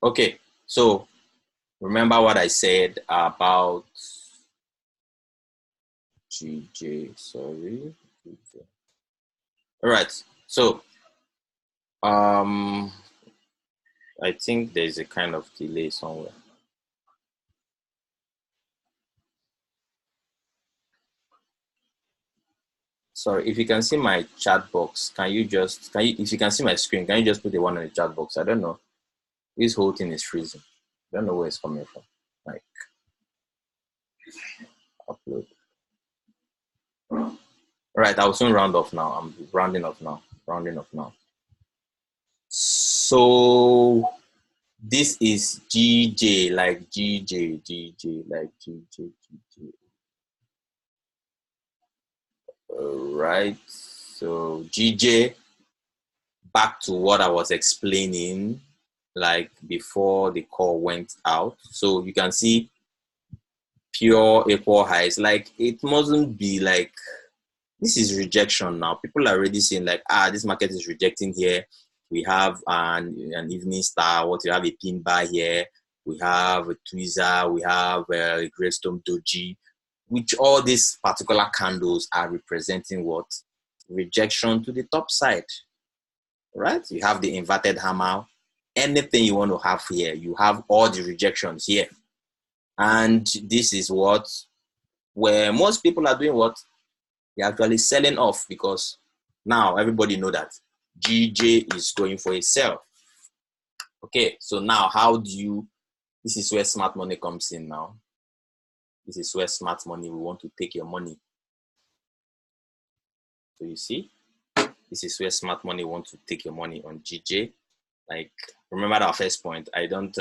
Okay, so remember what I said about GJ, sorry. GJ. All right, so I think there's a kind of delay somewhere. Sorry, if you can see my chat box, if you can see my screen, can you just put the one on the chat box? I don't know. This whole thing is freezing. I don't know where it's coming from. Like, upload. All right, I'll soon round off now. I'm rounding off now. So this is GJ, like GJ, like GJ. All right. So GJ, back to what I was explaining, like before the call went out. So you can see pure equal highs. Like it mustn't be like, this is rejection now. People are already saying like, this market is rejecting here. We have an evening star. What we have a pin bar here. We have a tweezer. We have a greystone doji, which all these particular candles are representing what? Rejection to the top side, right? You have the inverted hammer. Anything you want to have here, you have all the rejections here. And this is what, where most people are doing what? They're actually selling off, because now everybody know that GJ is going for a sell. Okay, so now how do you, this is where smart money comes in now. This is where smart money, we want to take your money. So you see, this is where smart money wants to take your money on GJ. Like, remember our first point. I don't,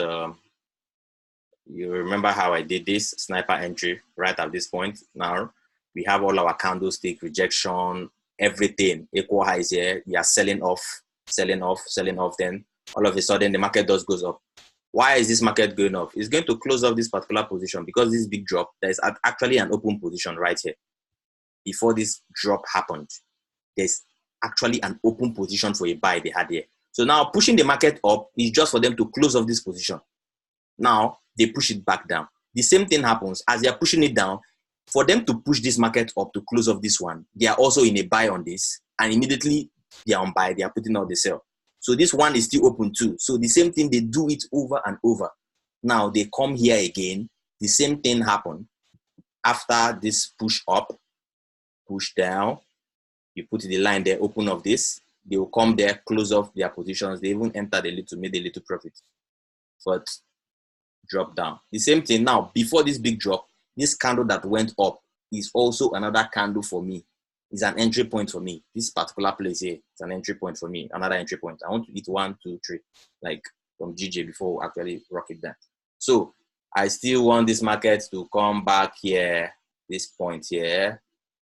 you remember how I did this sniper entry right at this point. Now we have all our candlestick, rejection, everything, equal highs here. We are selling off. Then all of a sudden the market just goes up. Why is this market going up? It's going to close off this particular position because this big drop, there's actually an open position right here. Before this drop happened, there's actually an open position for a buy they had here. So now pushing the market up is just for them to close off this position. Now they push it back down. The same thing happens as they are pushing it down. For them to push this market up to close off this one, they are also in a buy on this, and immediately they are on buy, they are putting out the sell. So this one is still open too. So the same thing, they do it over and over. Now they come here again, the same thing happened. After this push up, push down, you put the line there, open of this, they will come there, close off their positions. They even enter the little, made a little profit, but drop down. The same thing now, before this big drop, this candle that went up is also another candle for me. It's an entry point for me. This particular place here is an entry point for me, another entry point. I want to hit 1, 2, 3, like from GJ before we actually rock it down. So I still want this market to come back here, this point here,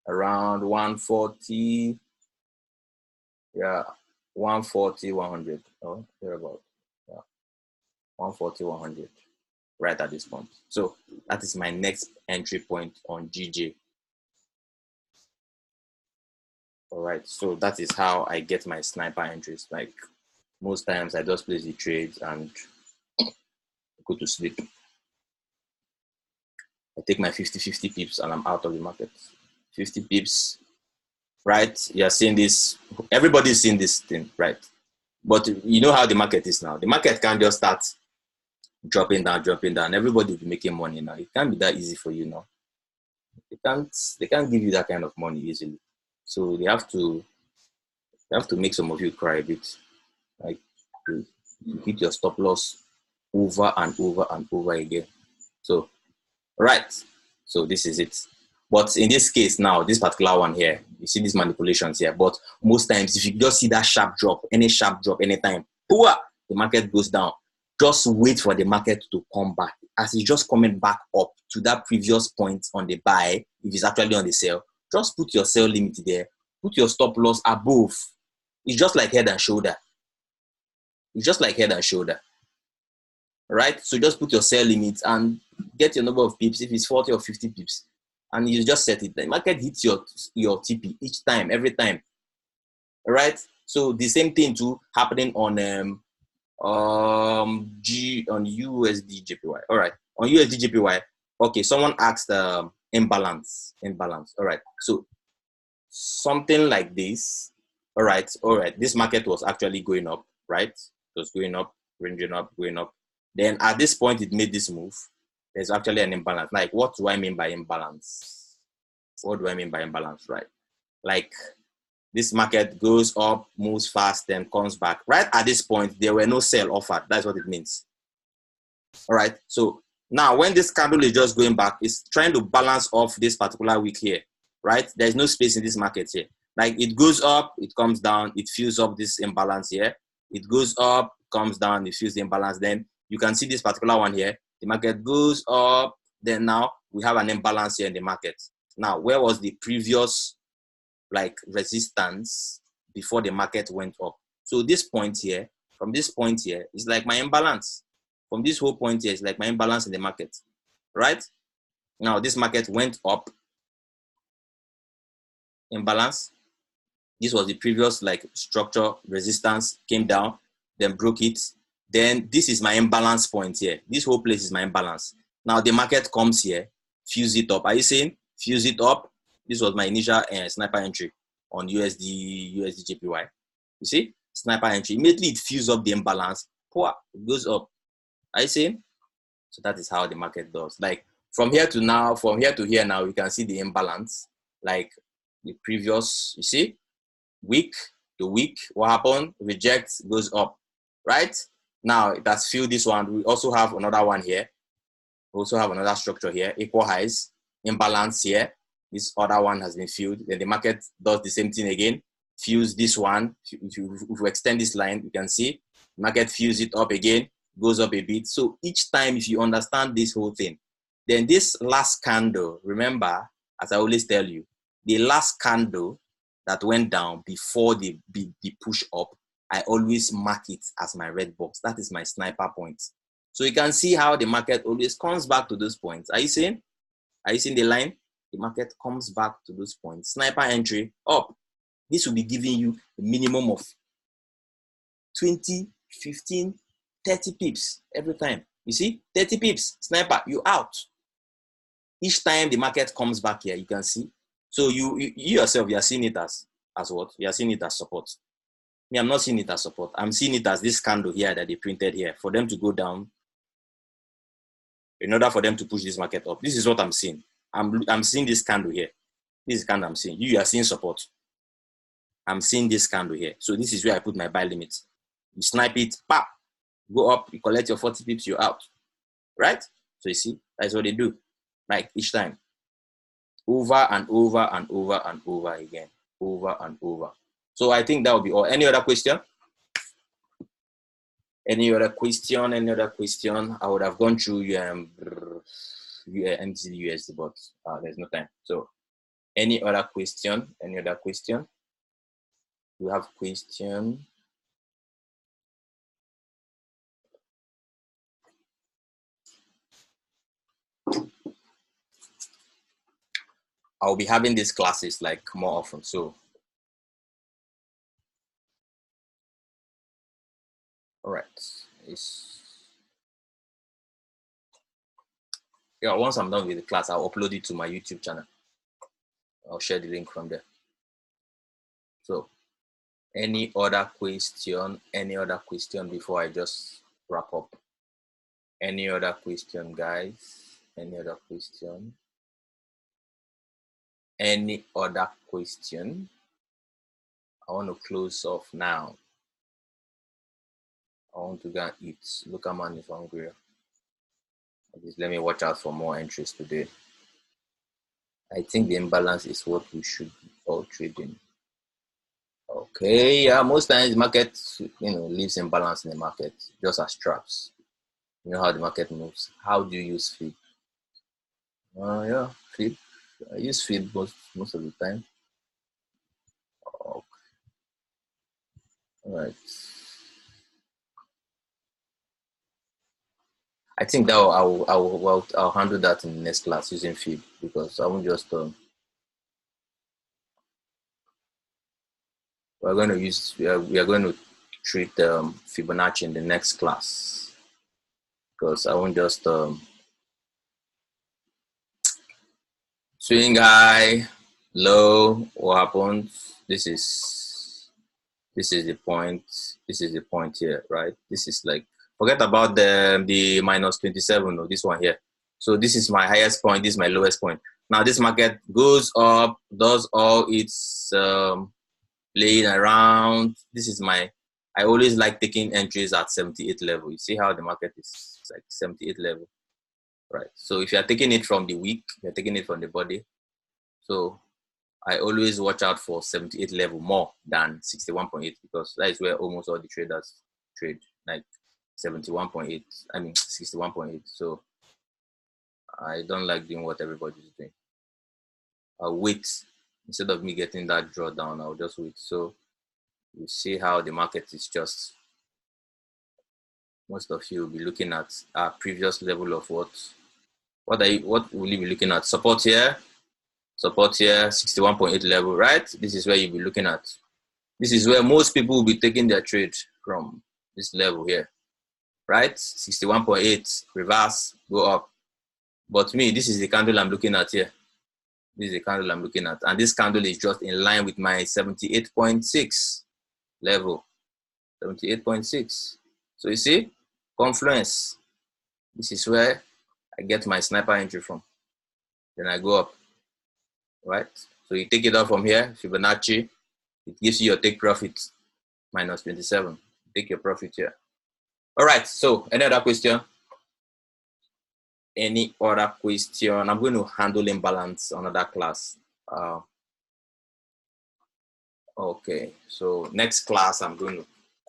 around 140. Yeah, 140, 100. Oh, thereabout. Yeah, 140, 100. Right at this point. So that is my next entry point on GJ. All right, so that is how I get my sniper entries. Like most times I just place the trades and go to sleep. I take my 50 pips and I'm out of the market. 50 pips, right? You're seeing this, everybody's seeing this thing, right? But you know how the market is now. The market can't just start dropping down. Everybody will be making money now. It can't be that easy for you now. They can't give you that kind of money easily. So they have to make some of you cry a bit. Like you hit your stop loss over and over again. So, right. So this is it. But in this case now, this particular one here, you see these manipulations here. But most times, if you just see that sharp drop, anytime, the market goes down. Just wait for the market to come back. As it's just coming back up to that previous point on the buy, if it's actually on the sell, just put your sell limit there. Put your stop loss above. It's just like head and shoulder. Right? So just put your sell limit and get your number of pips. If it's 40 or 50 pips, and you just set it. The market hits your TP each time, every time. Right? So the same thing too happening on G on USD JPY. All right, on USD JPY. Okay, someone asked imbalance. All right, so something like this. All right. This market was actually going up, right? It was going up, ranging up, going up. Then at this point, it made this move. There's actually an imbalance. Like, what do I mean by imbalance? What do I mean by imbalance, right? Like, this market goes up, moves fast, then comes back. Right at this point, there were no sell offered. That's what it means. All right. So now when this candle is just going back, it's trying to balance off this particular week here, right? There's no space in this market here. Like it goes up, it comes down, it fills up this imbalance here. It goes up, comes down, it fills the imbalance. Then you can see this particular one here. The market goes up, then now we have an imbalance here in the market. Now, where was the previous like resistance before the market went up? So this point here, from this point here, is like my imbalance. From this whole point here, it's like my imbalance in the market, right? Now this market went up, imbalance. This was the previous like structure, resistance, came down, then broke it. Then this is my imbalance point here. This whole place is my imbalance. Now the market comes here, fuse it up. Are you seeing? Fuse it up. This was my initial sniper entry on USD JPY. You see? Sniper entry. Immediately it fuses up the imbalance. It goes up. Are you seeing? So that is how the market does. Like from here to now, from here to here now, you can see the imbalance. Like the previous, you see? Week to week, what happened? Reject, goes up, right? Now it has filled this one. We also have another one here. We also have another structure here, equal highs, imbalance here. This other one has been filled. Then the market does the same thing again. Fuse this one. If you extend this line, you can see market fuse it up again, goes up a bit. So each time, if you understand this whole thing, then this last candle, remember, as I always tell you, the last candle that went down before the push up, I always mark it as my red box. That is my sniper point. So you can see how the market always comes back to those points. Are you seeing? Are you seeing the line? The market comes back to those points. Sniper entry up. This will be giving you a minimum of 20, 15, 30 pips every time. You see? 30 pips. Sniper, you out. Each time the market comes back here, you can see. So you yourself, you are seeing it as what? You are seeing it as support. Me, I'm not seeing it as support. I'm seeing it as this candle here that they printed here for them to go down in order for them to push this market up. This is what I'm seeing. I'm seeing this candle here. This is the candle I'm seeing. You are seeing support. I'm seeing this candle here. So this is where I put my buy limit. You snipe it, pop, go up, you collect your 40 pips, you're out. Right? So you see, that's what they do. Like each time. Over and over and over and over again. Over and over. So I think that will be all. Any other question? Any other question? Any other question? I would have gone through MTD USD, but there's no time. So any other question? Any other question? You have question? I'll be having these classes like more often. So, all right. Yeah, once I'm done with the class, I'll upload it to my YouTube channel. I'll share the link from there. So, any other question? Any other question before I just wrap up? Any other question, guys? Any other question? Any other question? I want to close off now. I want to go and eat. Look, man is hungry. Please let me watch out for more entries today. I think the imbalance is what we should be all trading. Okay, yeah, most times the market, leaves imbalance in the market just as traps. You know how the market moves. How do you use Fib? Yeah, Fib. I use Fib most of the time. Okay. All right. I think that I'll handle that in the next class using Fib, because I won't just we are going to treat Fibonacci in the next class, because I won't just swing high, low. What happens? This is the point. This is the point here, right? This is like, forget about the minus 27. No, this one here. So this is my highest point. This is my lowest point. Now this market goes up, does all its playing around. This is my, I always like taking entries at 78 level. You see how the market is like 78 level, right? So if you're taking it from the week, you're taking it from the body. So I always watch out for 78 level more than 61.8, because that is where almost all the traders trade, like 71.8, I mean 61.8. So I don't like doing what everybody's doing. I'll wait. Instead of me getting that drawdown, I'll just wait. So you see how the market is just, most of you will be looking at our previous level of what will you be looking at? Support here, 61.8 level, right? This is where you'll be looking at. This is where most people will be taking their trade from, this level here, right? 61.8, reverse, go up. But me, this is the candle I'm looking at here. This is the candle I'm looking at. And this candle is just in line with my 78.6 level. 78.6. So you see, confluence. This is where I get my sniper entry from. Then I go up, right? So you take it out from here, Fibonacci. It gives you your take profit, minus 27. Take your profit here. All right, so any other question? Any other question? I'm going to handle imbalance another class. Okay, so next class I'm going to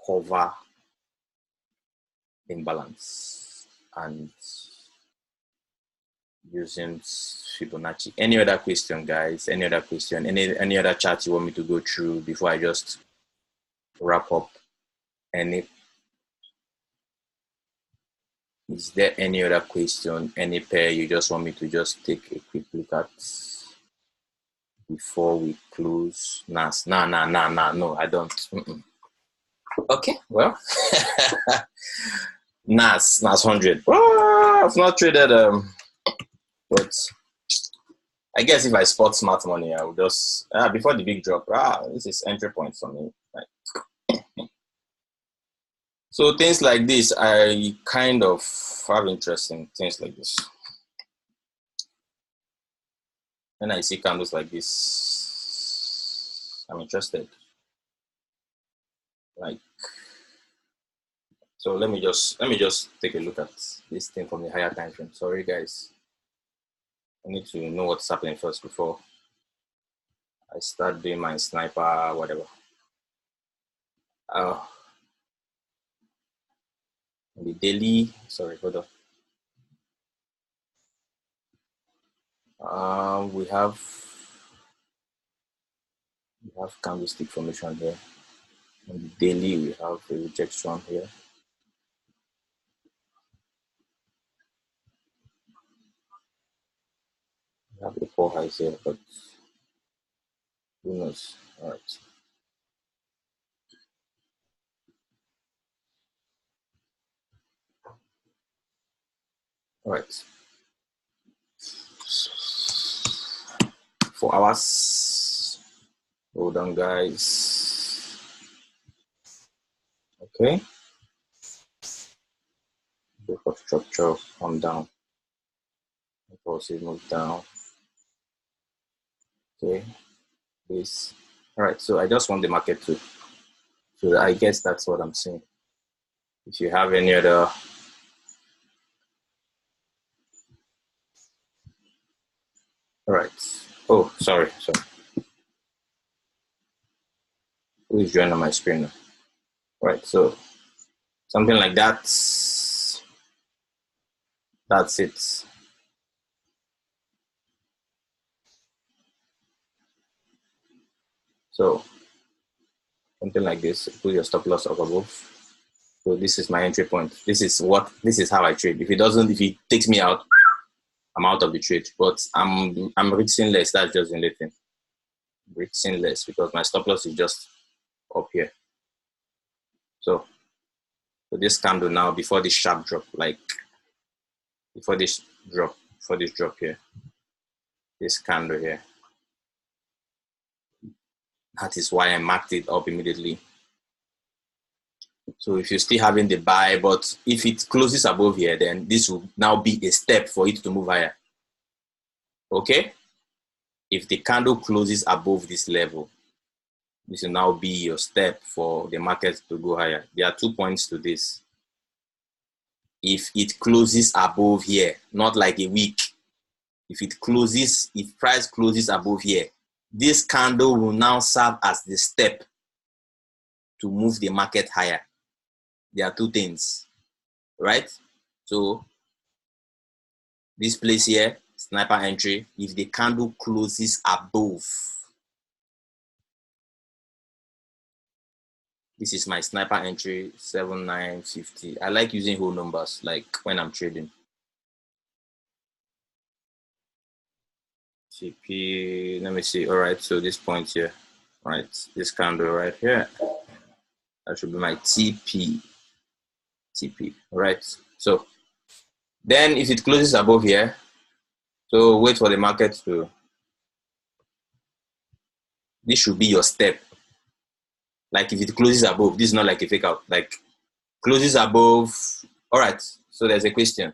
cover imbalance and using Fibonacci. Any other question, guys? Any other question? Any other chart you want me to go through before I just wrap up? Is there any other question? Any pair you just want me to just take a quick look at before we close? NAS? No, I don't. Okay, well, NAS 100. I've not traded, but I guess if I spot smart money, I will just before the big drop. This is entry point for me. Right? So things like this, I kind of have interest in things like this. When I see candles like this, I'm interested. Like, so let me just take a look at this thing from the higher time frame. Sorry, guys. I need to know what's happening first before I start doing my sniper, whatever. The daily, sorry, hold on. We have candlestick formation here. On the daily, we have a rejection here. We have a 4 highs here, but who knows? All right. All right. 4 hours. Hold on, guys. Okay. Look of structure, come down. Impulsive move down. Okay. This. All right. So I just want the market to. So I guess that's what I'm saying. If you have any other. All right. Oh, sorry. Who is joining my screen now? All right. So something like that. That's it. So something like this. Put your stop loss up above. So this is my entry point. This is how I trade. If it takes me out, I'm out of the trade. But I'm risking less. That's just the only thing. Risking less because my stop loss is just up here. So this candle now, before this sharp drop, like before this drop here, this candle here, that is why I marked it up immediately. So if you're still having the buy, but if it closes above here, then this will now be a step for it to move higher. Okay? If the candle closes above this level, this will now be your step for the market to go higher. There are 2 points to this. If it closes above here, not like a week, if price closes above here, this candle will now serve as the step to move the market higher. There are 2 things, right? So this place here, sniper entry, if the candle closes above, this is my sniper entry, 7950. I like using whole numbers, like when I'm trading. CP, let me see. All right, so this point here, right, this candle right here, that should be my TP. All right. So then if it closes above here, so wait for the market to, this should be your step. Like if it closes above, this is not like a fake out, like closes above. All right, so there's a question.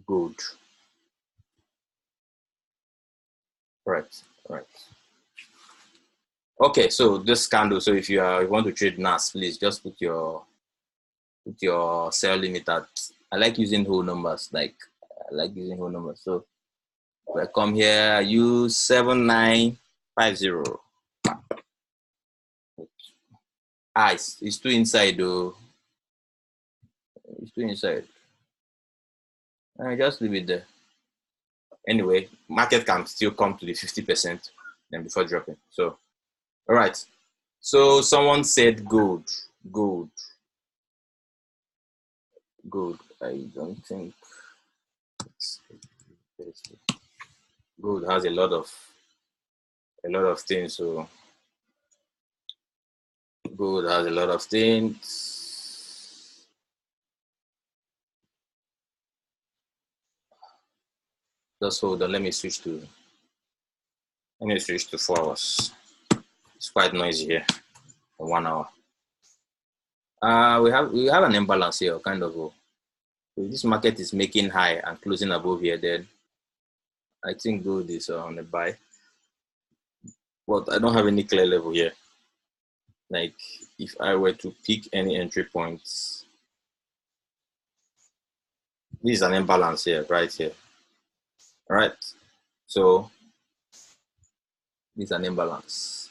Good. Right. Okay, so this candle, so if you want to trade NAS, please just put your sell limit at, I like using whole numbers, So if I come here, I use 7950. It's too inside though. It's too inside. I just leave it there. Anyway, market can still come to the 50% then before dropping. So, all right. So someone said gold. I don't think gold has a lot of things. So gold has a lot of things. Just hold on. Let me switch to 4 hours. It's quite noisy here for 1 hour. We have an imbalance here, kind of. If this market is making high and closing above here, then I think gold is on a buy. But I don't have any clear level here. Like if I were to pick any entry points, this is an imbalance here, right here. All right. So this is an imbalance.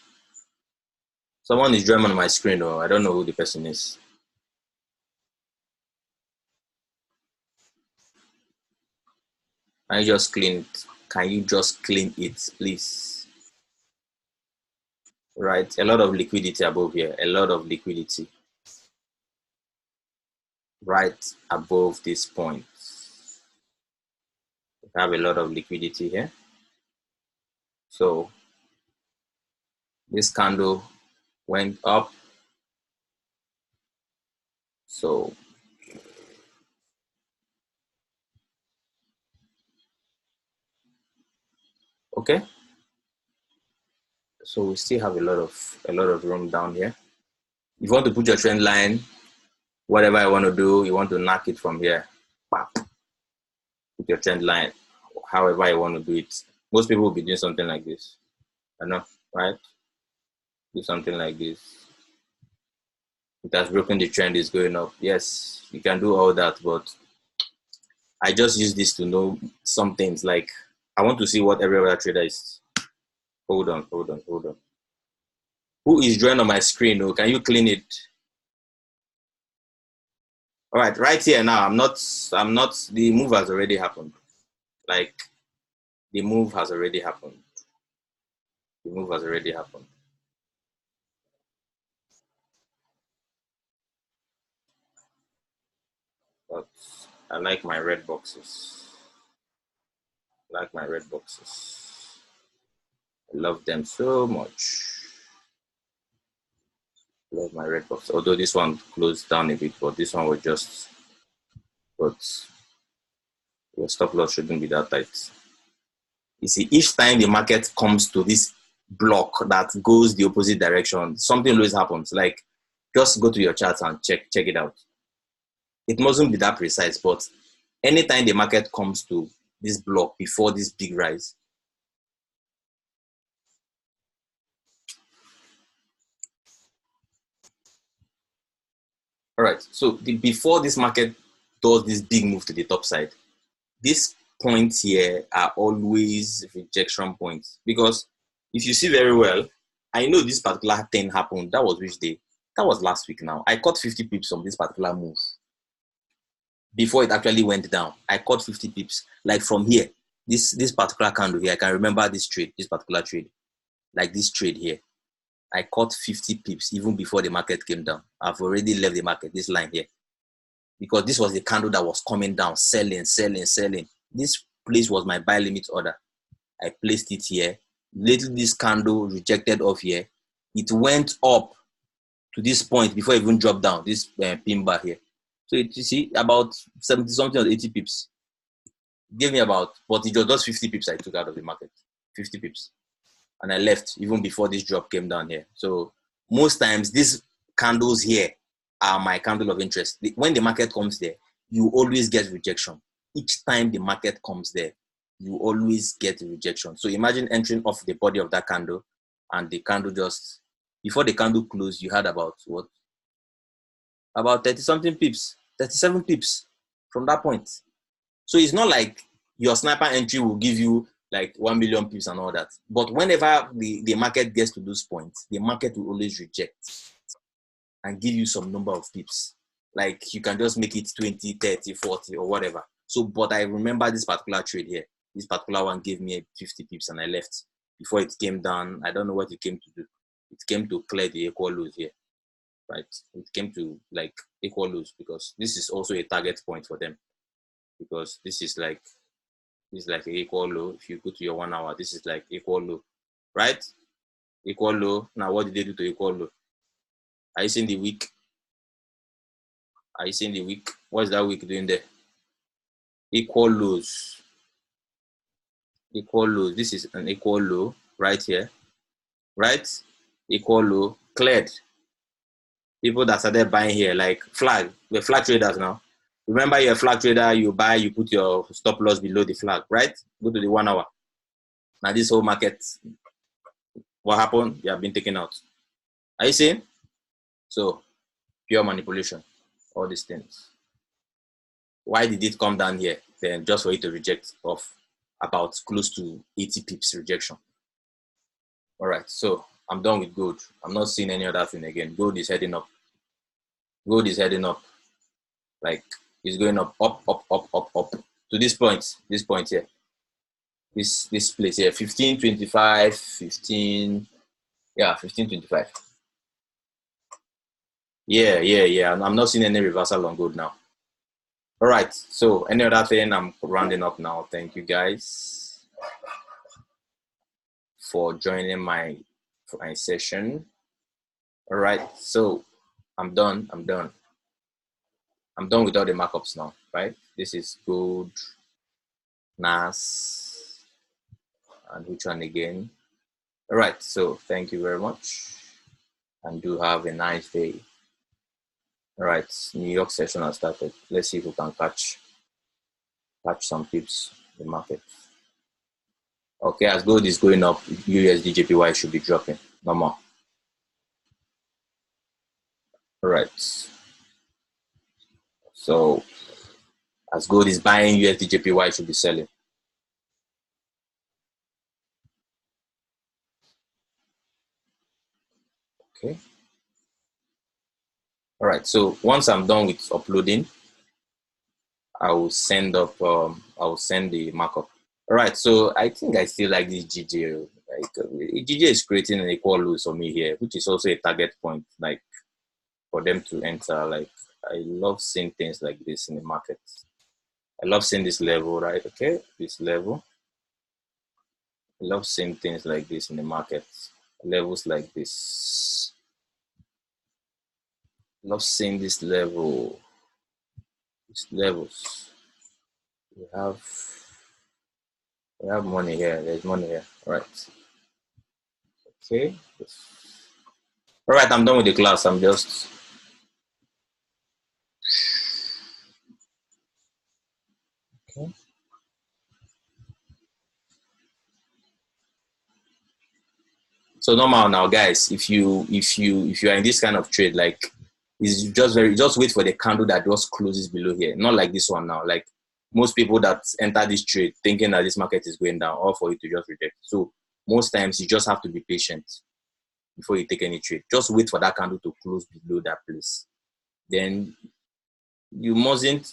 Someone is drawing on my screen, though. I don't know who the person is. Can you just clean it? Can you just clean it, please? Right. A lot of liquidity above here. A lot of liquidity. Right above this point. We have a lot of liquidity here. So this candle went up. So okay. So we still have a lot of room down here. If you want to put your trend line, whatever I want to do, you want to knock it from here. Put your trend line, however you want to do it. Most people will be doing something like this. I know, right? Do something like this. It has broken the trend, is going up. Yes, you can do all that, but I just use this to know some things. Like I want to see what every other trader is. Hold on. Who is drawing on my screen? Oh, can you clean it? All right, right here now. I'm not. The move has already happened. Like the move has already happened. But I like my red boxes. I love them so much. Love my red box. Although this one closed down a bit, but this one was just, but your stop loss shouldn't be that tight. You see, each time the market comes to this block that goes the opposite direction, something always happens. Like, just go to your charts and check it out. It mustn't be that precise, but anytime the market comes to this block before this big rise, all right, so before this market does this big move to the top side, these points here are always rejection points. Because if you see very well, I know this particular thing happened. That was which day? That was last week now. I caught 50 pips on this particular move. Before it actually went down, I caught 50 pips. Like from here, this particular candle here, I can remember this trade, this particular trade. Like this trade here. I caught 50 pips even before the market came down. I've already left the market, this line here. Because this was the candle that was coming down, selling. This place was my buy limit order. I placed it here. Later, this candle rejected off here. It went up to this point before it even dropped down, this pin bar here. So you see, about 70 something or 80 pips. Gave me about, but it was just 50 pips I took out of the market. 50 pips. And I left even before this drop came down here. So most times these candles here are my candle of interest. When the market comes there, you always get rejection. Each time the market comes there, you always get rejection. So imagine entering off the body of that candle and the candle just, before the candle closed, you had about what? About 30 something pips, 37 pips from that point. So it's not like your sniper entry will give you like 1 million pips and all that. But whenever the market gets to those points, the market will always reject and give you some number of pips. Like you can just make it 20, 30, 40 or whatever. So, but I remember this particular trade here. This particular one gave me 50 pips and I left. Before it came down, I don't know what it came to do. It came to clear the equal lows here, right? It came to like equal lows because this is also a target point for them. Because this is like an equal low. If you go to your 1 hour, this is like equal low, right? Equal low. Now, what did they do to equal low? Are you seeing the wick? Are you seeing the wick? What is that wick doing there? Equal lows. Equal lows. This is an equal low right here, right? Equal low cleared. People that started buying here, like flag, we're flag traders now. Remember, you're a flag trader, you buy, you put your stop loss below the flag, right? Go to the 1 hour. Now, this whole market, what happened? You have been taken out. Are you seeing? So, pure manipulation, all these things. Why did it come down here? Then just for it to reject off about close to 80 pips rejection. All right, so I'm done with gold. I'm not seeing any other thing again. Gold is heading up. Gold is heading up. Like, it's going up to this point here. This place here, 1525, 15, yeah, 1525. Yeah. I'm not seeing any reversal on gold now. All right, so any other thing, I'm rounding up now. Thank you guys for joining my session. All right, so I'm done with all the markups now, right? This is gold, NAS, and which one again? All right, so thank you very much and do have a nice day. All right, New York session has started. Let's see if we can catch some pips in the market. Okay, as gold is going up, USD JPY should be dropping. No more. All right. So as gold is buying, USD JPY should be selling. Okay. All right. So once I'm done with uploading, I will send the markup. All right. So I think I still like this GJ. Like GJ is creating an equal low for me here, which is also a target point, like for them to enter. Like I love seeing things like this in the market. I love seeing this level, right? Okay, this level. I love seeing things like this in the market, levels like this. I love seeing this level, these levels. We have money here. There's money here. All right. Okay. All right. I'm done with the class. I'm just. Okay. So normal now, guys. If you are in this kind of trade, like, it's just wait for the candle that just closes below here. Not like this one now. Like most people that enter this trade thinking that this market is going down, or for you to just reject. So most times you just have to be patient before you take any trade. Just wait for that candle to close below that place. Then you mustn't.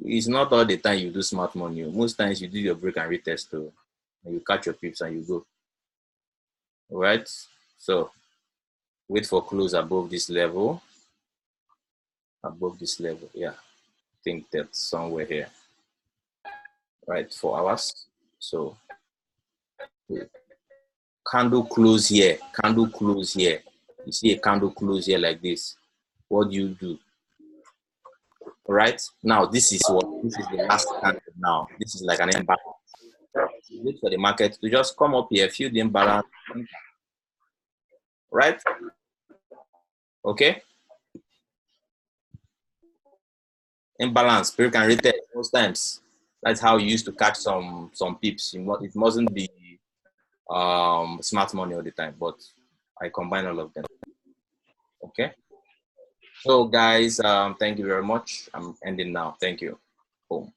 It's not all the time you do smart money. Most times you do your break and retest, and you catch your pips and you go. All right. So wait for close above this level. Above this level, yeah. I think that's somewhere here. Right, 4 hours. So candle close here, candle close here. You see a candle close here like this. What do you do? All right. Now this is the last candle. Now this is like an imbalance. Wait for the market to just come up here, feel the imbalance. Right? Okay. Imbalance, break and retest most times. That's how you used to catch some pips. It mustn't be smart money all the time, but I combine all of them. Okay. So guys, thank you very much. I'm ending now. Thank you. Boom.